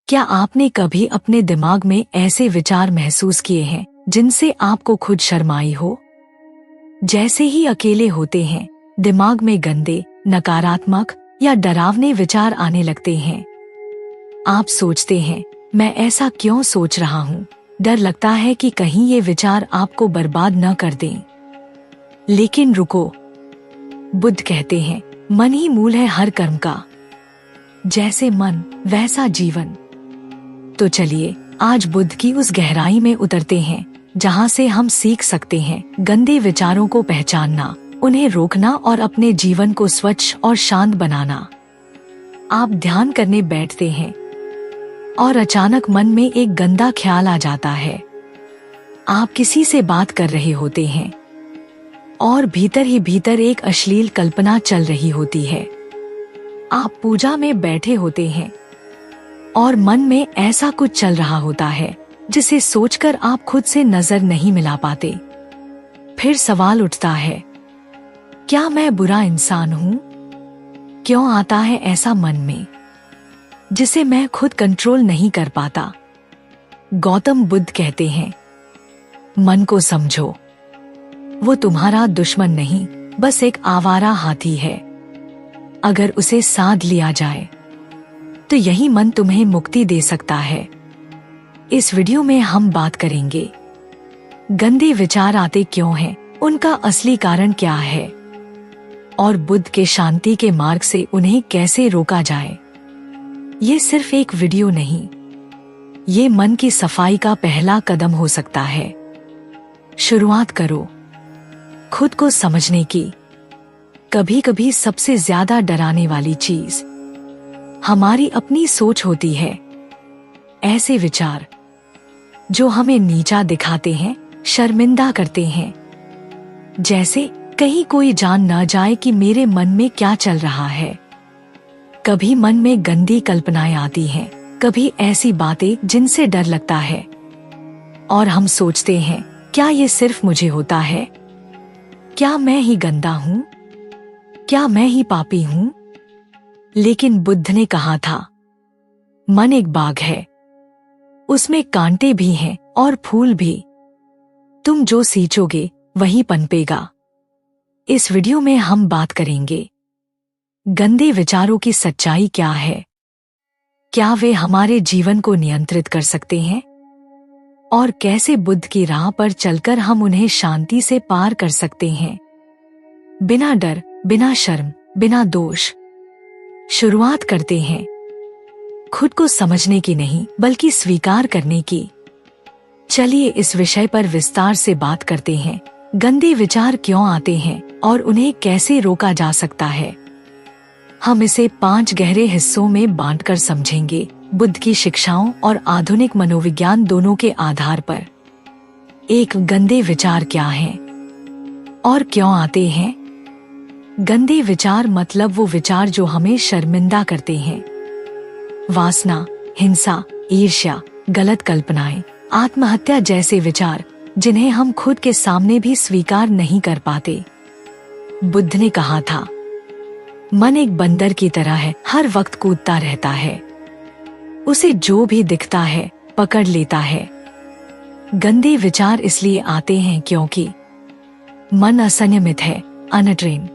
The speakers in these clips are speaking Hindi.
क्या आपने कभी अपने दिमाग में ऐसे विचार महसूस किए हैं जिनसे आपको खुद शर्म आई हो? जैसे ही अकेले होते हैं, दिमाग में गंदे, नकारात्मक या डरावने विचार आने लगते हैं। आप सोचते हैं, मैं ऐसा क्यों सोच रहा हूँ? डर लगता है कि कहीं ये विचार आपको बर्बाद न कर दें। लेकिन रुको, बुद्ध कहते हैं, मन ही मूल है हर कर्म का। जैसे मन, वैसा जीवन। तो चलिए आज बुद्ध की उस गहराई में उतरते हैं जहाँ से हम सीख सकते हैं गंदे विचारों को पहचानना, उन्हें रोकना और अपने जीवन को स्वच्छ और शांत बनाना। आप ध्यान करने बैठते हैं और अचानक मन में एक गंदा ख्याल आ जाता है। आप किसी से बात कर रहे होते हैं और भीतर ही भीतर एक अश्लील कल्पना चल रही होती है। आप पूजा में बैठे होते हैं और मन में ऐसा कुछ चल रहा होता है जिसे सोचकर आप खुद से नजर नहीं मिला पाते। फिर सवाल उठता है, क्या मैं बुरा इंसान हूँ? क्यों आता है ऐसा मन में जिसे मैं खुद कंट्रोल नहीं कर पाता? गौतम बुद्ध कहते हैं, मन को समझो, वो तुम्हारा दुश्मन नहीं, बस एक आवारा हाथी है। अगर उसे साध लिया जाए तो यही मन तुम्हें मुक्ति दे सकता है। इस वीडियो में हम बात करेंगे गंदे विचार आते क्यों हैं, उनका असली कारण क्या है और बुद्ध के शांति के मार्ग से उन्हें कैसे रोका जाए। ये सिर्फ एक वीडियो नहीं, ये मन की सफाई का पहला कदम हो सकता है। शुरुआत करो खुद को समझने की। कभी कभी सबसे ज्यादा डराने वाली चीज हमारी अपनी सोच होती है। ऐसे विचार जो हमें नीचा दिखाते हैं, शर्मिंदा करते हैं। जैसे कहीं कोई जान न जाए कि मेरे मन में क्या चल रहा है। कभी मन में गंदी कल्पनाएं आती हैं, कभी ऐसी बातें जिनसे डर लगता है और हम सोचते हैं, क्या ये सिर्फ मुझे होता है? क्या मैं ही गंदा हूँ? क्या मैं ही पापी हूँ? लेकिन बुद्ध ने कहा था, मन एक बाग है, उसमें कांटे भी हैं और फूल भी। तुम जो सींचोगे वही पनपेगा। इस वीडियो में हम बात करेंगे गंदे विचारों की सच्चाई क्या है, क्या वे हमारे जीवन को नियंत्रित कर सकते हैं और कैसे बुद्ध की राह पर चलकर हम उन्हें शांति से पार कर सकते हैं, बिना डर, बिना शर्म, बिना दोष। शुरुआत करते हैं खुद को समझने की नहीं, बल्कि स्वीकार करने की। चलिए इस विषय पर विस्तार से बात करते हैं, गंदे विचार क्यों आते हैं और उन्हें कैसे रोका जा सकता है। हम इसे 5 गहरे हिस्सों में बांटकर समझेंगे, बुद्ध की शिक्षाओं और आधुनिक मनोविज्ञान दोनों के आधार पर। 1. गंदे विचार क्या हैं और क्यों आते हैं? गंदे विचार मतलब वो विचार जो हमें शर्मिंदा करते हैं। वासना, हिंसा, ईर्ष्या, गलत कल्पनाएं, आत्महत्या जैसे विचार जिन्हें हम खुद के सामने भी स्वीकार नहीं कर पाते। बुद्ध ने कहा था, मन एक बंदर की तरह है, हर वक्त कूदता रहता है। उसे जो भी दिखता है पकड़ लेता है। गंदे विचार इसलिए आते हैं क्योंकि मन असंयमित है, अनट्रेन।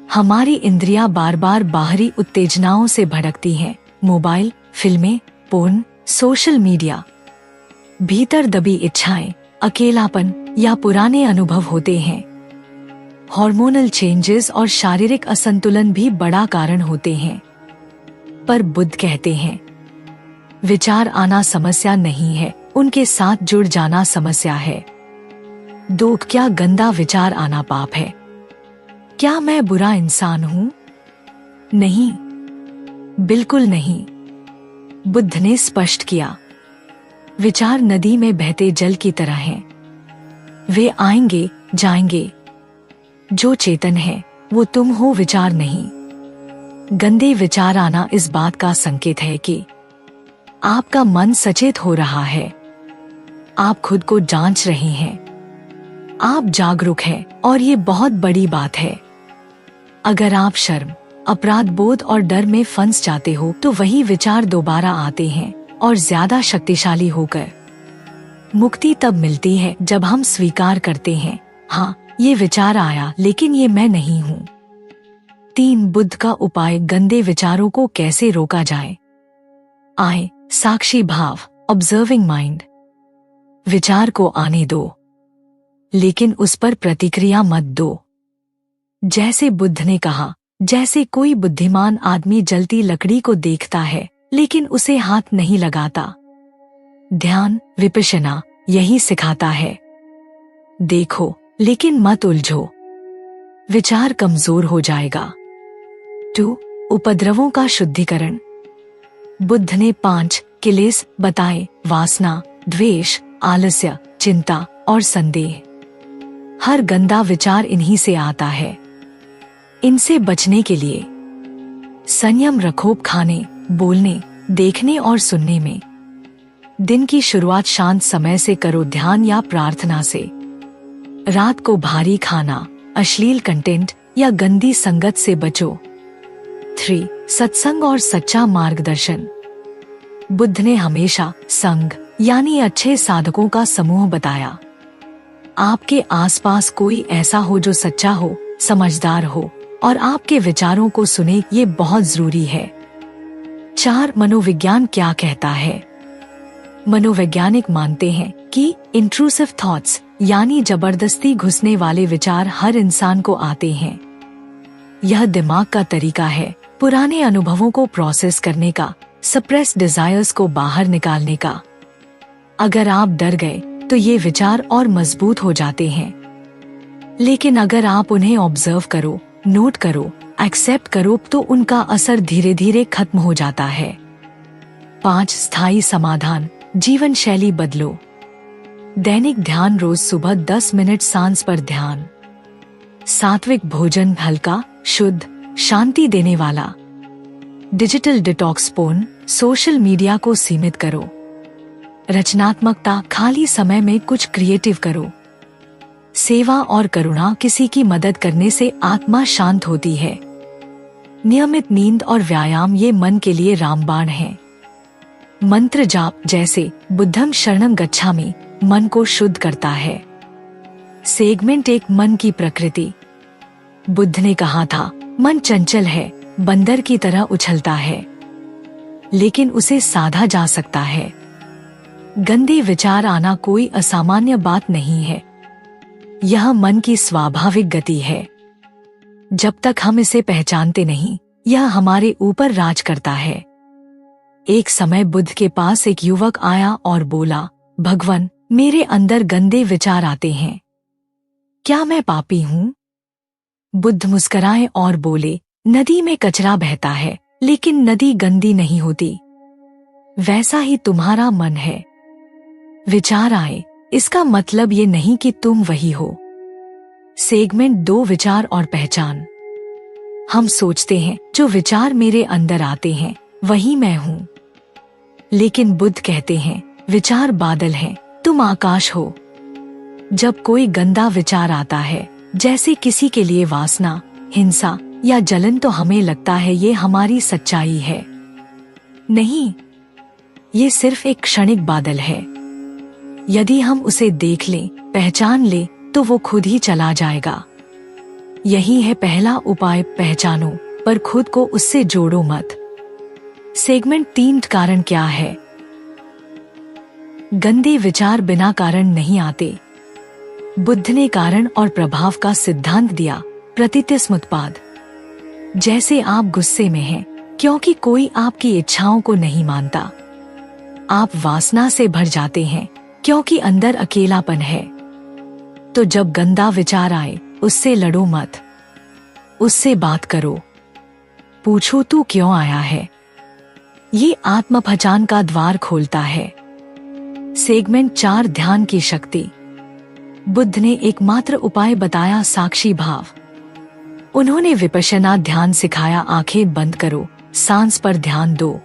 हमारी इंद्रियां बार बार बाहरी उत्तेजनाओं से भड़कती हैं, मोबाइल, फिल्में, पोर्न, सोशल मीडिया। भीतर दबी इच्छाएं, अकेलापन या पुराने अनुभव होते हैं। हार्मोनल चेंजेस और शारीरिक असंतुलन भी बड़ा कारण होते हैं। पर बुद्ध कहते हैं, विचार आना समस्या नहीं है, उनके साथ जुड़ जाना समस्या है। 2. क्या गंदा विचार आना पाप है? क्या मैं बुरा इंसान हूँ? नहीं, बिल्कुल नहीं। बुद्ध ने स्पष्ट किया, विचार नदी में बहते जल की तरह हैं। वे आएंगे, जाएंगे। जो चेतन है वो तुम हो, विचार नहीं। गंदे विचार आना इस बात का संकेत है कि आपका मन सचेत हो रहा है। आप खुद को जांच रहे हैं। आप जागरूक हैं और ये बहुत बड़ी बात है। अगर आप शर्म, अपराध बोध और डर में फंस जाते हो तो वही विचार दोबारा आते हैं और ज्यादा शक्तिशाली होकर। मुक्ति तब मिलती है जब हम स्वीकार करते हैं, हाँ ये विचार आया लेकिन ये मैं नहीं हूँ। 3 बुद्ध का उपाय, गंदे विचारों को कैसे रोका जाए। आए, साक्षी भाव, ऑब्जर्विंग माइंड। विचार को आने दो, लेकिन उस पर प्रतिक्रिया मत दो। जैसे बुद्ध ने कहा, जैसे कोई बुद्धिमान आदमी जलती लकड़ी को देखता है लेकिन उसे हाथ नहीं लगाता। ध्यान विपश्यना यही सिखाता है। देखो लेकिन मत उलझो, विचार कमजोर हो जाएगा। 2 उपद्रवों का शुद्धिकरण। बुद्ध ने 5 क्लेश बताए, वासना, द्वेष, आलस्य, चिंता और संदेह। हर गंदा विचार इन्हीं से आता है। इनसे बचने के लिए संयम रखो, खाने, बोलने, देखने और सुनने में। दिन की शुरुआत शांत समय से करो, ध्यान या प्रार्थना से। रात को भारी खाना, अश्लील कंटेंट या गंदी संगत से बचो। 3 सत्संग और सच्चा मार्गदर्शन। बुद्ध ने हमेशा संग यानी अच्छे साधकों का समूह बताया। आपके आसपास कोई ऐसा हो जो सच्चा हो, समझदार हो और आपके विचारों को सुने, ये बहुत जरूरी है। 4 मनोविज्ञान क्या कहता है। मनोवैज्ञानिक मानते हैं कि इंट्रूसिव थॉट्स यानी जबरदस्ती घुसने वाले विचार हर इंसान को आते हैं। यह दिमाग का तरीका है पुराने अनुभवों को प्रोसेस करने का, सप्रेस डिजायर्स को बाहर निकालने का। अगर आप डर गए तो ये विचार और मजबूत हो जाते हैं, लेकिन अगर आप उन्हें ऑब्जर्व करो, नोट करो, एक्सेप्ट करो तो उनका असर धीरे धीरे खत्म हो जाता है। 5 स्थायी समाधान, जीवन शैली बदलो। दैनिक ध्यान, रोज सुबह 10 मिनट सांस पर ध्यान। सात्विक भोजन, हल्का, शुद्ध, शांति देने वाला। Digital detox, phone, social media को सीमित करो। रचनात्मकता, खाली समय में कुछ क्रिएटिव करो। सेवा और करुणा, किसी की मदद करने से आत्मा शांत होती है। नियमित नींद और व्यायाम, ये मन के लिए रामबाण है। मंत्र जाप जैसे बुद्धम शरणम गच्छामि मन को शुद्ध करता है। सेगमेंट 1 मन की प्रकृति। बुद्ध ने कहा था, मन चंचल है, बंदर की तरह उछलता है, लेकिन उसे साधा जा सकता है। गंदे विचार आना कोई असामान्य बात नहीं है, यह मन की स्वाभाविक गति है। जब तक हम इसे पहचानते नहीं, यह हमारे ऊपर राज करता है। एक समय बुद्ध के पास एक युवक आया और बोला, भगवान, मेरे अंदर गंदे विचार आते हैं, क्या मैं पापी हूँ? बुद्ध मुस्कराए और बोले, नदी में कचरा बहता है, लेकिन नदी गंदी नहीं होती। वैसा ही तुम्हारा मन है। विचार आए, इसका मतलब ये नहीं कि तुम वही हो। सेगमेंट 2 विचार और पहचान। हम सोचते हैं जो विचार मेरे अंदर आते हैं वही मैं हूँ, लेकिन बुद्ध कहते हैं विचार बादल हैं, तुम आकाश हो। जब कोई गंदा विचार आता है, जैसे किसी के लिए वासना, हिंसा या जलन, तो हमें लगता है ये हमारी सच्चाई है। नहीं, ये सिर्फ एक क्षणिक बादल है। यदि हम उसे देख लें, पहचान लें, तो वो खुद ही चला जाएगा। यही है पहला उपाय, पहचानो पर खुद को उससे जोड़ो मत। सेगमेंट 3 कारण क्या है। गंदे विचार बिना कारण नहीं आते। बुद्ध ने कारण और प्रभाव का सिद्धांत दिया, प्रतितिस्मुत्पाद। जैसे आप गुस्से में हैं क्योंकि कोई आपकी इच्छाओं को नहीं मानता। आप वासना से भर जाते हैं क्योंकि अंदर अकेलापन है। तो जब गंदा विचार आए, उससे लड़ो मत, उससे बात करो। पूछो तू क्यों आया है। ये आत्म पहचान का द्वार खोलता है। सेगमेंट 4 ध्यान की शक्ति। बुद्ध ने एकमात्र उपाय बताया, साक्षी भाव। उन्होंने विपश्यना ध्यान सिखाया, आंखें बंद करो, सांस पर ध्यान दो।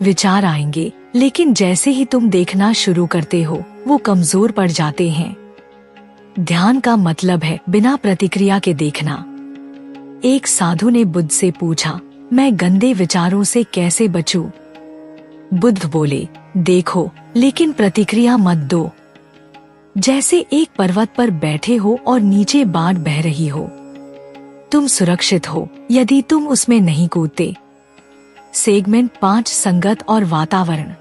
विचार आएंगे, लेकिन जैसे ही तुम देखना शुरू करते हो, वो कमजोर पड़ जाते हैं। ध्यान का मतलब है बिना प्रतिक्रिया के देखना। एक साधु ने बुद्ध से पूछा, मैं गंदे विचारों से कैसे बचूं? बुद्ध बोले, देखो लेकिन प्रतिक्रिया मत दो। जैसे एक पर्वत पर बैठे हो और नीचे बाढ़ बह रही हो। तुम सुरक्षित हो यदि तुम उसमें नहीं कूदते। सेगमेंट 5 संगत और वातावरण।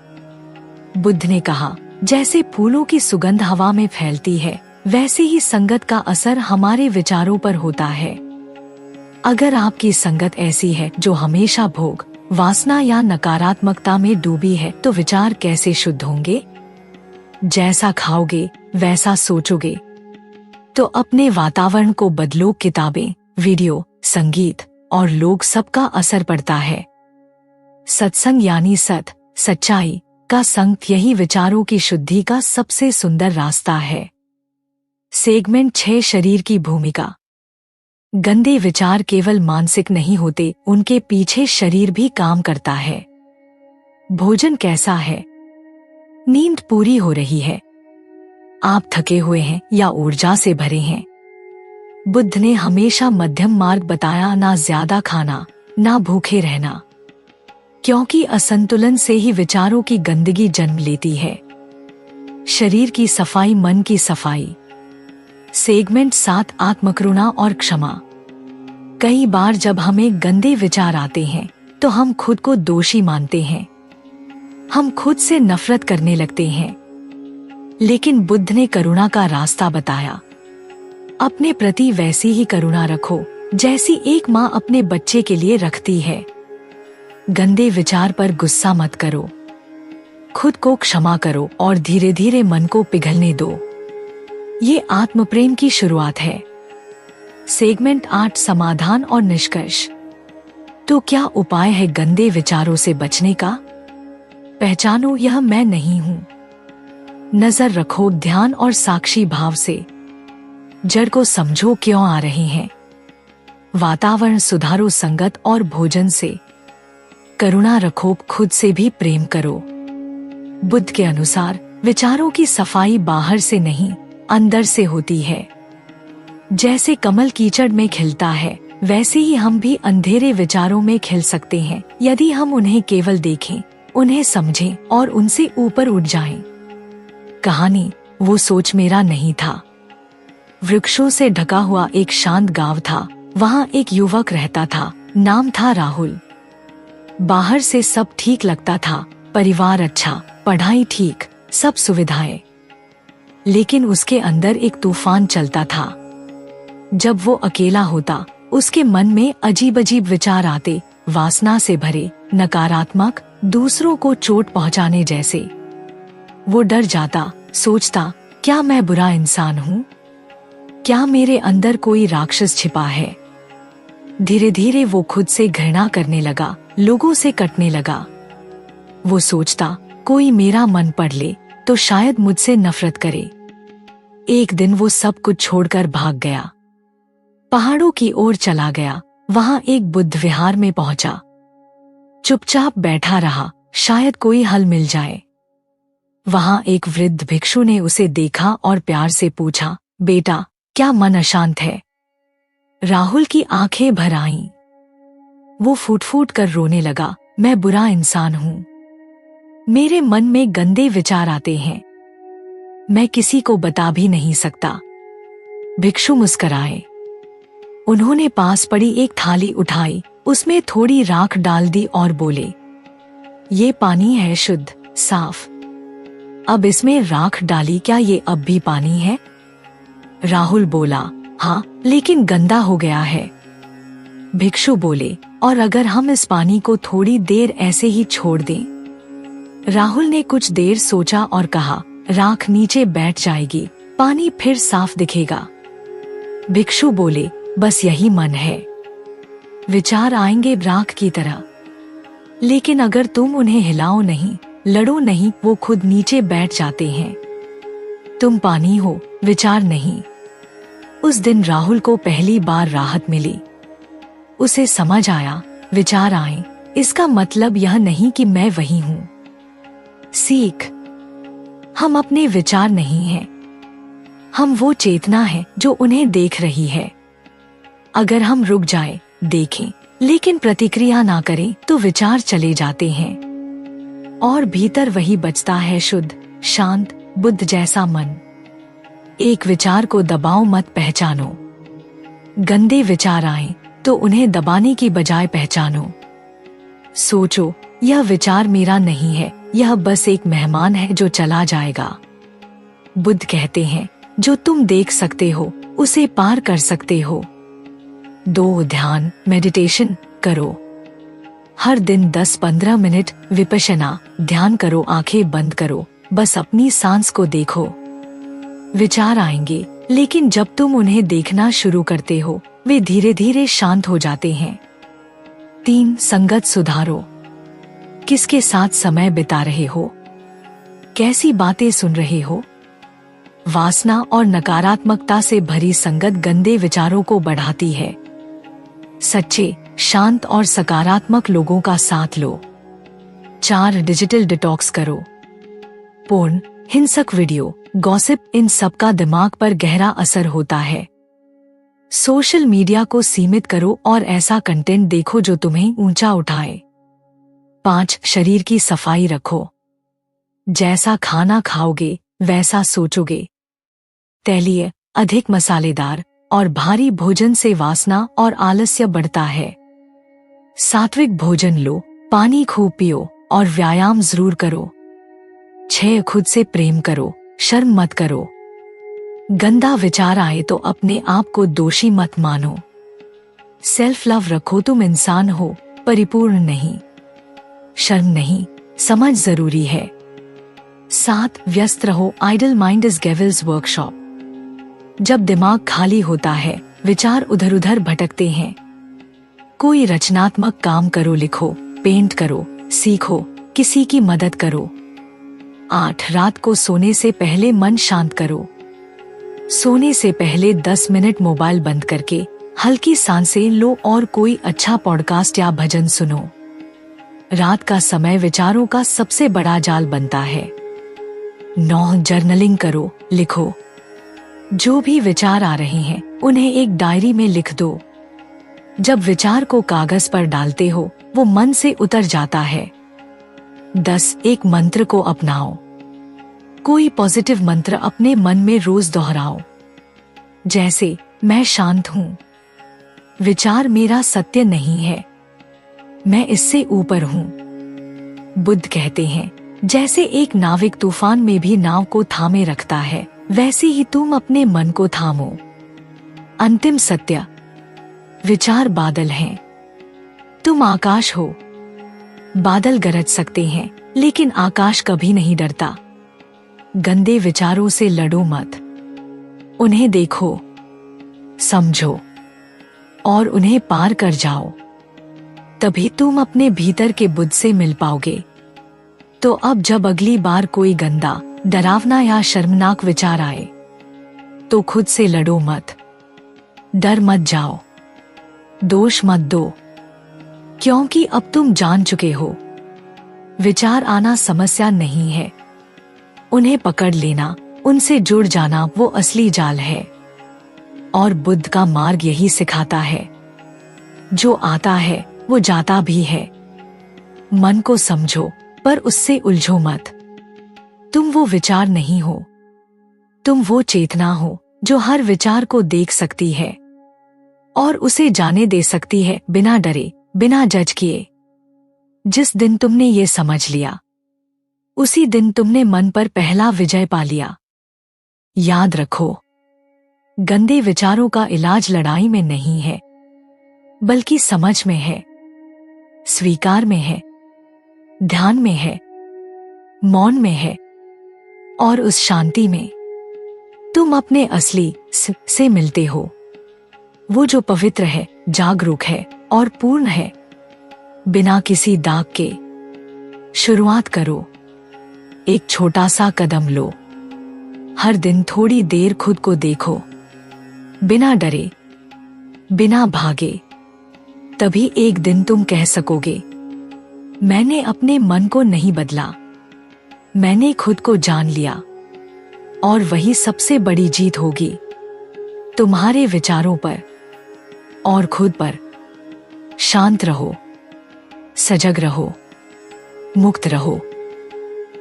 बुद्ध ने कहा, जैसे फूलों की सुगंध हवा में फैलती है, वैसे ही संगत का असर हमारे विचारों पर होता है। अगर आपकी संगत ऐसी है जो हमेशा भोग, वासना या नकारात्मकता में डूबी है, तो विचार कैसे शुद्ध होंगे? जैसा खाओगे वैसा सोचोगे। तो अपने वातावरण को बदलो। किताबें, वीडियो, संगीत और लोग सबका असर पड़ता है। सत्संग यानी सच्चाई का संग, यही विचारों की शुद्धि का सबसे सुंदर रास्ता है। सेगमेंट 6 शरीर की भूमिका। गंदे विचार केवल मानसिक नहीं होते, उनके पीछे शरीर भी काम करता है। भोजन कैसा है? नींद पूरी हो रही है? आप थके हुए हैं या ऊर्जा से भरे हैं? बुद्ध ने हमेशा मध्यम मार्ग बताया, ना ज्यादा खाना, ना भूखे रहना, क्योंकि असंतुलन से ही विचारों की गंदगी जन्म लेती है। शरीर की सफाई, मन की सफाई। सेगमेंट 7 आत्मकरुणा और क्षमा। कई बार जब हमें गंदे विचार आते हैं तो हम खुद को दोषी मानते हैं। हम खुद से नफरत करने लगते हैं। लेकिन बुद्ध ने करुणा का रास्ता बताया। अपने प्रति वैसी ही करुणा रखो जैसी एक माँ अपने बच्चे के लिए रखती है। गंदे विचार पर गुस्सा मत करो। खुद को क्षमा करो और धीरे धीरे मन को पिघलने दो। ये आत्मप्रेम की शुरुआत है। सेगमेंट 8 समाधान और निष्कर्ष। तो क्या उपाय है गंदे विचारों से बचने का? पहचानो, यह मैं नहीं हूं। नजर रखो ध्यान और साक्षी भाव से। जड़ को समझो क्यों आ रहे हैं। वातावरण सुधारो संगत और भोजन से। करुणा रखो, खुद से भी प्रेम करो। बुद्ध के अनुसार विचारों की सफाई बाहर से नहीं, अंदर से होती है। जैसे कमल कीचड़ में खिलता है, वैसे ही हम भी अंधेरे विचारों में खिल सकते हैं, यदि हम उन्हें केवल देखें, उन्हें समझें और उनसे ऊपर उठ जाएं। कहानी, वो सोच मेरा नहीं था। वृक्षों से ढका हुआ एक शांत गांव था। वहाँ एक युवक रहता था, नाम था राहुल। बाहर से सब ठीक लगता था, परिवार अच्छा, पढ़ाई ठीक, सब सुविधाएं। लेकिन उसके अंदर एक तूफान चलता था। जब वो अकेला होता, उसके मन में अजीब अजीब विचार आते, वासना से भरे, नकारात्मक, दूसरों को चोट पहुंचाने जैसे। वो डर जाता, सोचता, क्या मैं बुरा इंसान हूँ? क्या मेरे अंदर कोई राक्षस छिपा है? धीरे धीरे वो खुद से घृणा करने लगा, लोगों से कटने लगा। वो सोचता, कोई मेरा मन पढ़ ले तो शायद मुझसे नफरत करे। एक दिन वो सब कुछ छोड़कर भाग गया। पहाड़ों की ओर चला गया। वहां एक बुद्ध विहार में पहुंचा। चुपचाप बैठा रहा, शायद कोई हल मिल जाए। वहां एक वृद्ध भिक्षु ने उसे देखा और प्यार से पूछा, बेटा, क्या मन अशांत है? राहुल की आंखें भर आईं। वो फूट फूट कर रोने लगा, मैं बुरा इंसान हूं। मेरे मन में गंदे विचार आते हैं। मैं किसी को बता भी नहीं सकता। भिक्षु मुस्कराए। उन्होंने पास पड़ी एक थाली उठाई, उसमें थोड़ी राख डाल दी और बोले, ये पानी है शुद्ध, साफ। अब इसमें राख डाली, क्या ये अब भी पानी है? राहुल बोला, हाँ, लेकिन गंदा हो गया है। भिक्षु बोले, और अगर हम इस पानी को थोड़ी देर ऐसे ही छोड़ दें? राहुल ने कुछ देर सोचा और कहा, राख नीचे बैठ जाएगी, पानी फिर साफ दिखेगा। भिक्षु बोले, बस यही मन है। विचार आएंगे राख की तरह, लेकिन अगर तुम उन्हें हिलाओ नहीं, लड़ो नहीं, वो खुद नीचे बैठ जाते हैं। तुम पानी हो, विचार नहीं। उस दिन राहुल को पहली बार राहत मिली। उसे समझ आया, विचार आए, इसका मतलब यह नहीं कि मैं वही हूं। सीख, हम अपने विचार नहीं हैं। हम वो चेतना है जो उन्हें देख रही है। अगर हम रुक जाए, देखें लेकिन प्रतिक्रिया ना करें तो विचार चले जाते हैं और भीतर वही बचता है शुद्ध, शांत, बुद्ध जैसा मन। एक विचार को दबाओ मत, पहचानो। गंदे विचार आए तो उन्हें दबाने की बजाय पहचानो। सोचो, यह विचार मेरा नहीं है, यह बस एक मेहमान है जो चला जाएगा। बुद्ध कहते हैं, जो तुम देख सकते हो उसे पार कर सकते हो। 2 ध्यान मेडिटेशन करो। हर दिन 10-15 मिनट विपश्यना ध्यान करो। आंखें बंद करो, बस अपनी सांस को देखो। विचार आएंगे, लेकिन जब तुम उन्हें देखना शुरू करते हो वे धीरे धीरे शांत हो जाते हैं। 3 संगत सुधारो। किसके साथ समय बिता रहे हो? कैसी बातें सुन रहे हो? वासना और नकारात्मकता से भरी संगत गंदे विचारों को बढ़ाती है। सच्चे, शांत और सकारात्मक लोगों का साथ लो। 4 डिजिटल डिटॉक्स करो। पोर्न, हिंसक वीडियो, गॉसिप, इन सब का दिमाग पर गहरा असर होता है। सोशल मीडिया को सीमित करो और ऐसा कंटेंट देखो जो तुम्हें ऊंचा उठाए। 5 शरीर की सफाई रखो। जैसा खाना खाओगे वैसा सोचोगे। तैलीय, अधिक मसालेदार और भारी भोजन से वासना और आलस्य बढ़ता है। सात्विक भोजन लो, पानी खूब पियो और व्यायाम जरूर करो। 6 खुद से प्रेम करो, शर्म मत करो। गंदा विचार आए तो अपने आप को दोषी मत मानो। सेल्फ लव रखो, तुम इंसान हो, परिपूर्ण नहीं। शर्म नहीं, समझ जरूरी है। 7 व्यस्त रहो। Idle mind is devil's workshop. जब दिमाग खाली होता है विचार उधर उधर भटकते हैं। कोई रचनात्मक काम करो, लिखो, पेंट करो, सीखो, किसी की मदद करो। 8 रात को सोने से पहले मन शांत करो। सोने से पहले 10 मिनट मोबाइल बंद करके हल्की सांसें लो और कोई अच्छा पॉडकास्ट या भजन सुनो। रात का समय विचारों का सबसे बड़ा जाल बनता है। 9 जर्नलिंग करो, लिखो। जो भी विचार आ रहे हैं उन्हें एक डायरी में लिख दो। जब विचार को कागज पर डालते हो वो मन से उतर जाता है। 10 एक मंत्र को अपनाओ। कोई पॉजिटिव मंत्र अपने मन में रोज दोहराओ, जैसे मैं शांत हूं, विचार मेरा सत्य नहीं है, मैं इससे ऊपर हूं। बुद्ध कहते हैं, जैसे एक नाविक तूफान में भी नाव को थामे रखता है वैसे ही तुम अपने मन को थामो। अंतिम सत्य, विचार बादल हैं, तुम आकाश हो। बादल गरज सकते हैं लेकिन आकाश कभी नहीं डरता। गंदे विचारों से लड़ो मत, उन्हें देखो, समझो और उन्हें पार कर जाओ। तभी तुम अपने भीतर के बुद्ध से मिल पाओगे। तो अब जब अगली बार कोई गंदा, डरावना या शर्मनाक विचार आए तो खुद से लड़ो मत, डर मत जाओ, दोष मत दो, क्योंकि अब तुम जान चुके हो विचार आना समस्या नहीं है। उन्हें पकड़ लेना, उनसे जुड़ जाना वो असली जाल है। और बुद्ध का मार्ग यही सिखाता है, जो आता है वो जाता भी है। मन को समझो पर उससे उलझो मत। तुम वो विचार नहीं हो, तुम वो चेतना हो जो हर विचार को देख सकती है और उसे जाने दे सकती है बिना डरे, बिना जज किए। जिस दिन तुमने ये समझ लिया उसी दिन तुमने मन पर पहला विजय पा लिया। याद रखो, गंदे विचारों का इलाज लड़ाई में नहीं है बल्कि समझ में है, स्वीकार में है, ध्यान में है, मौन में है और उस शांति में तुम अपने असली से मिलते हो। वो जो पवित्र है, जागरूक है और पूर्ण है, बिना किसी दाग के। शुरुआत करो, एक छोटा सा कदम लो। हर दिन थोड़ी देर खुद को देखो, बिना डरे, बिना भागे। तभी एक दिन तुम कह सकोगे, मैंने अपने मन को नहीं बदला, मैंने खुद को जान लिया। और वही सबसे बड़ी जीत होगी, तुम्हारे विचारों पर और खुद पर। शांत रहो, सजग रहो, मुक्त रहो।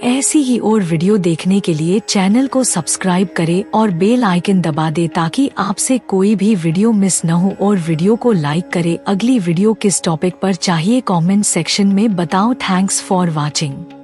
ऐसी ही और वीडियो देखने के लिए चैनल को सब्सक्राइब करें और बेल आइकन दबा दें ताकि आपसे कोई भी वीडियो मिस न हो। और वीडियो को लाइक करें। अगली वीडियो किस टॉपिक पर चाहिए कमेंट सेक्शन में बताओ। Thanks for watching.